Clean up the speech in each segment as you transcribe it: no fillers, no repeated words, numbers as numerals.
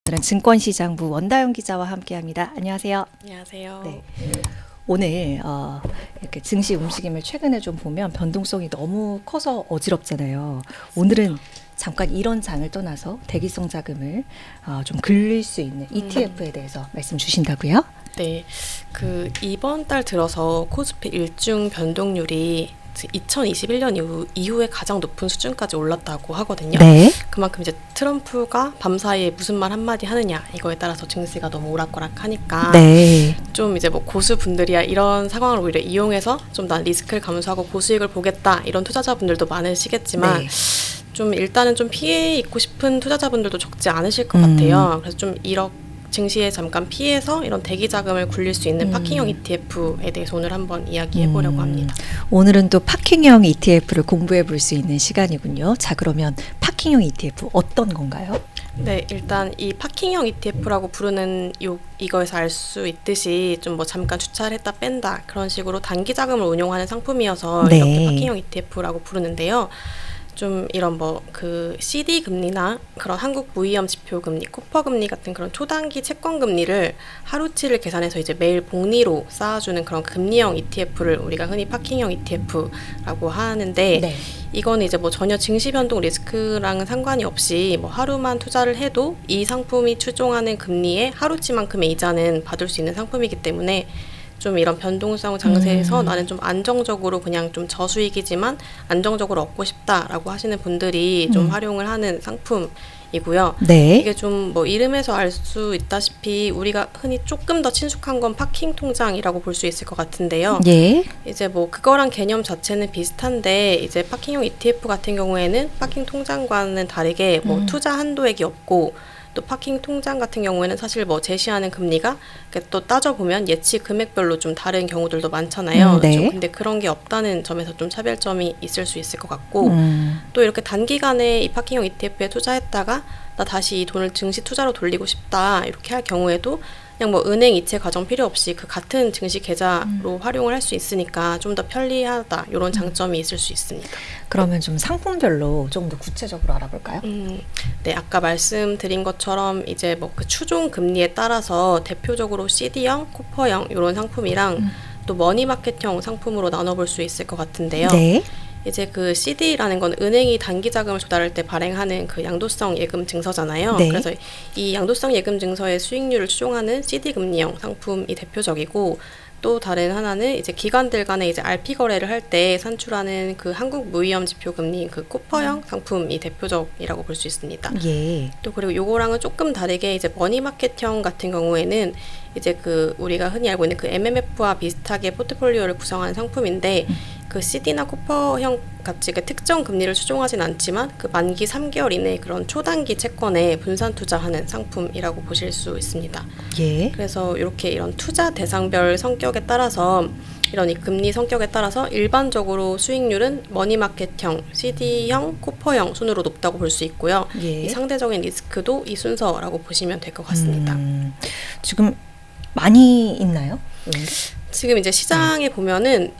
오늘은 증권시장부 원다영 기자와 함께합니다. 안녕하세요. 안녕하세요. 네. 오늘 이렇게 증시 움직임을 최근에 좀 보면 변동성이 너무 커서 어지럽잖아요. 오늘은 잠깐 이런 장을 떠나서 대기성 자금을 좀 긁을 수 있는 ETF에 대해서 말씀 주신다고요? 네, 이번 달 들어서 코스피 일중 변동률이 2021년 이후에 가장 높은 수준까지 올랐다고 하거든요. 네. 그만큼 이제 트럼프가 밤사이에 무슨 말 한마디 하느냐 이거에 따라서 증시가 너무 오락가락하니까 네. 좀 이제 뭐 고수분들이야 이런 상황을 오히려 이용해서 좀 난 리스크를 감수하고 고수익을 보겠다 이런 투자자분들도 많으시겠지만 네. 좀 일단은 좀 피해 입고 싶은 투자자분들도 적지 않으실 것 같아요. 그래서 좀 증시에 잠깐 피해서 이런 대기 자금을 굴릴 수 있는 파킹형 ETF에 대해서 오늘 한번 이야기해 보려고 합니다. 오늘은 또 파킹형 ETF를 공부해 볼 수 있는 시간이군요. 자, 그러면 파킹형 ETF 어떤 건가요? 네, 일단 이 파킹형 ETF라고 부르는 이거에서 알 수 있듯이 좀 뭐 잠깐 주차를 했다 뺀다 그런 식으로 단기 자금을 운용하는 상품이어서 네. 이렇게 파킹형 ETF라고 부르는데요. 좀 이런 CD 금리나 그런 한국 무위험 지표 금리, 코퍼 금리 같은 그런 초단기 채권 금리를 하루치를 계산해서 이제 매일 복리로 쌓아주는 그런 금리형 ETF를 우리가 흔히 파킹형 ETF라고 하는데 네. 이거는 이제 뭐 전혀 증시 변동 리스크랑은 상관이 없이 뭐 하루만 투자를 해도 이 상품이 추종하는 금리의 하루치만큼의 이자는 받을 수 있는 상품이기 때문에 좀 이런 변동성 장세에서 나는 좀 안정적으로 그냥 좀 저수익이지만 안정적으로 얻고 싶다라고 하시는 분들이 좀 활용을 하는 상품이고요. 네. 이게 좀 뭐 이름에서 알 수 있다시피 우리가 흔히 조금 더 친숙한 건 파킹 통장이라고 볼 수 있을 것 같은데요. 예. 이제 뭐 그거랑 개념 자체는 비슷한데 이제 파킹형 ETF 같은 경우에는 파킹 통장과는 다르게 뭐 투자 한도액이 없고 또 파킹 통장 같은 경우에는 사실 뭐 제시하는 금리가 또 따져보면 예치 금액별로 좀 다른 경우들도 많잖아요. 네. 좀 근데 그런 게 없다는 점에서 좀 차별점이 있을 수 있을 것 같고 또 이렇게 단기간에 이 파킹형 ETF에 투자했다가 나 다시 이 돈을 증시 투자로 돌리고 싶다 이렇게 할 경우에도 그냥 뭐 은행 이체 과정 필요 없이 그 같은 증시 계좌로 활용을 할 수 있으니까 좀 더 편리하다 이런 장점이 있을 수 있습니다. 그러면 좀 상품별로 좀 더 구체적으로 알아볼까요? 네, 아까 말씀드린 것처럼 이제 뭐 그 추종 금리에 따라서 대표적으로 CD형, 코퍼형 이런 상품이랑 또 머니마켓형 상품으로 나눠볼 수 있을 것 같은데요. 네. 이제 그 CD라는 건 은행이 단기 자금을 조달할 때 발행하는 그 양도성 예금 증서잖아요. 네. 그래서 이 양도성 예금 증서의 수익률을 추종하는 CD 금리형 상품이 대표적이고 또 다른 하나는 이제 기관들 간에 이제 RP 거래를 할 때 산출하는 그 한국 무위험 지표 금리 그 코퍼형 상품이 대표적이라고 볼 수 있습니다. 예. 또 그리고 요거랑은 조금 다르게 이제 머니마켓형 같은 경우에는 이제 그 우리가 흔히 알고 있는 그 MMF와 비슷하게 포트폴리오를 구성하는 상품인데 그 CD나 코퍼형 같이 그 특정 금리를 추종하진 않지만 그 만기 3개월 이내 그런 초단기 채권에 분산 투자하는 상품이라고 보실 수 있습니다. 예. 그래서 이런 투자 대상별 성격에 따라서 이런 이 금리 성격에 따라서 일반적으로 수익률은 머니마켓형, CD형, 코퍼형 순으로 높다고 볼 수 있고요. 예. 이 상대적인 리스크도 이 순서라고 보시면 될 것 같습니다. 지금 많이 있나요? 지금 이제 시장에 보면은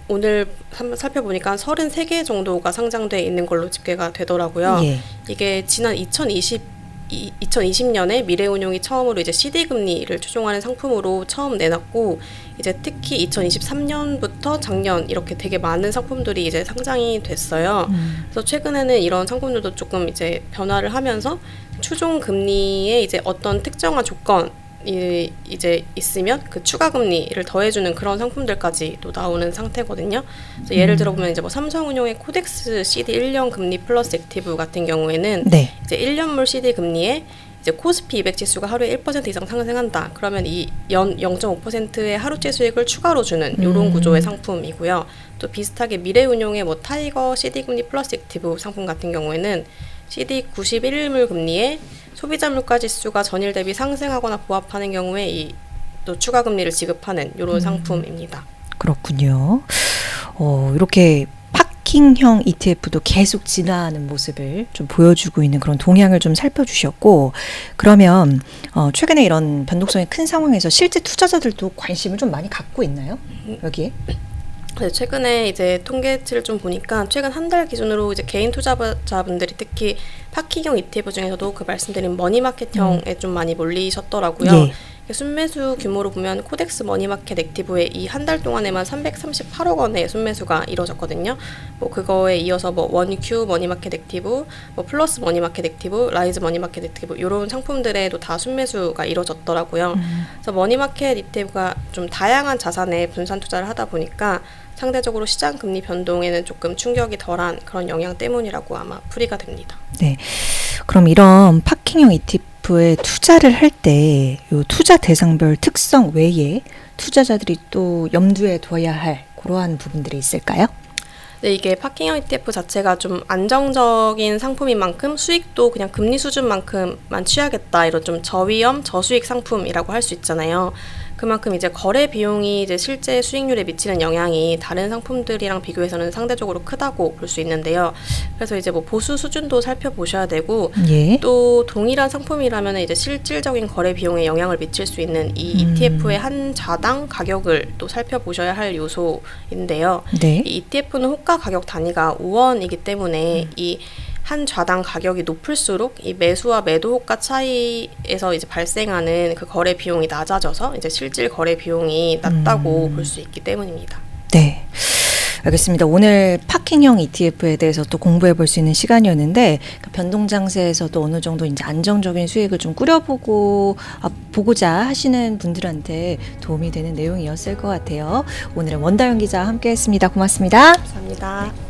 오늘 한번 살펴보니까 33개 정도가 상장돼 있는 걸로 집계가 되더라고요. 예. 이게 지난 2020년에 미래운용이 처음으로 이제 CD 금리를 추종하는 상품으로 처음 내놨고 이제 특히 2023년부터 작년 이렇게 되게 많은 상품들이 이제 상장이 됐어요. 그래서 최근에는 이런 상품들도 조금 이제 변화를 하면서 추종 금리에 이제 어떤 특정한 조건 이제 있으면 그 추가 금리를 더해주는 그런 상품들까지 또 나오는 상태거든요. 그래서 예를 들어보면 이제 뭐 삼성운용의 코덱스 CD 1년 금리 플러스 액티브 같은 경우에는 네. 이제 1년물 CD 금리에 이제 코스피 200 지수가 하루에 1% 이상 상승한다. 그러면 이 0.5%의 하루째 수익을 추가로 주는 이런 구조의 상품이고요. 또 비슷하게 미래운용의 뭐 타이거 CD 금리 플러스 액티브 상품 같은 경우에는 CD 91물 금리에 소비자 물가 지수가 전일 대비 상승하거나 보합하는 경우에 이 또 추가 금리를 지급하는 이런 상품입니다. 그렇군요. 이렇게 파킹형 ETF도 계속 진화하는 모습을 좀 보여주고 있는 그런 동향을 좀 살펴주셨고, 그러면 최근에 이런 변동성이 큰 상황에서 실제 투자자들도 관심을 좀 많이 갖고 있나요? 여기에? 네, 최근에 이제 통계치를 좀 보니까 최근 한 달 기준으로 이제 개인 투자자분들이 특히 파킹형 ETF 중에서도 그 말씀드린 머니마켓형에 좀 많이 몰리셨더라고요. 예. 순매수 규모로 보면 코덱스 머니마켓 액티브의 이 한 달 동안에만 338억 원의 순매수가 이뤄졌거든요. 뭐 그거에 이어서 뭐 원큐 머니마켓 액티브, 뭐 플러스 머니마켓 액티브, 라이즈 머니마켓 액티브 이런 상품들에도 다 순매수가 이뤄졌더라고요. 그래서 머니마켓 ETF가 좀 다양한 자산에 분산 투자를 하다 보니까 상대적으로 시장 금리 변동에는 조금 충격이 덜한 그런 영향 때문이라고 아마 풀이가 됩니다. 네. 그럼 이런 파킹형 ETF에 투자를 할 때 요 투자 대상별 특성 외에 투자자들이 또 염두에 둬야 할 그러한 부분들이 있을까요? 네, 이게 파킹형 ETF 자체가 좀 안정적인 상품인 만큼 수익도 그냥 금리 수준만큼만 취하겠다 이런 좀 저위험 저수익 상품이라고 할 수 있잖아요. 그만큼 이제 거래 비용이 이제 실제 수익률에 미치는 영향이 다른 상품들이랑 비교해서는 상대적으로 크다고 볼 수 있는데요. 그래서 이제 뭐 보수 수준도 살펴보셔야 되고 예. 또 동일한 상품이라면 이제 실질적인 거래 비용에 영향을 미칠 수 있는 이 ETF의 한 좌당 가격을 또 살펴보셔야 할 요소인데요. 네. 이 ETF는 호가 가격 단위가 5원이기 때문에 이 한 좌당 가격이 높을수록 이 매수와 매도 호가 차이에서 이제 발생하는 그 거래 비용이 낮아져서 이제 실질 거래 비용이 낮다고 볼 수 있기 때문입니다. 네. 알겠습니다. 오늘 파킹형 ETF에 대해서 또 공부해 볼 수 있는 시간이었는데 변동 장세에서도 어느 정도 이제 안정적인 수익을 좀 꾸려보고 보고자 하시는 분들한테 도움이 되는 내용이었을 것 같아요. 오늘은 원다연 기자와 함께했습니다. 고맙습니다. 감사합니다.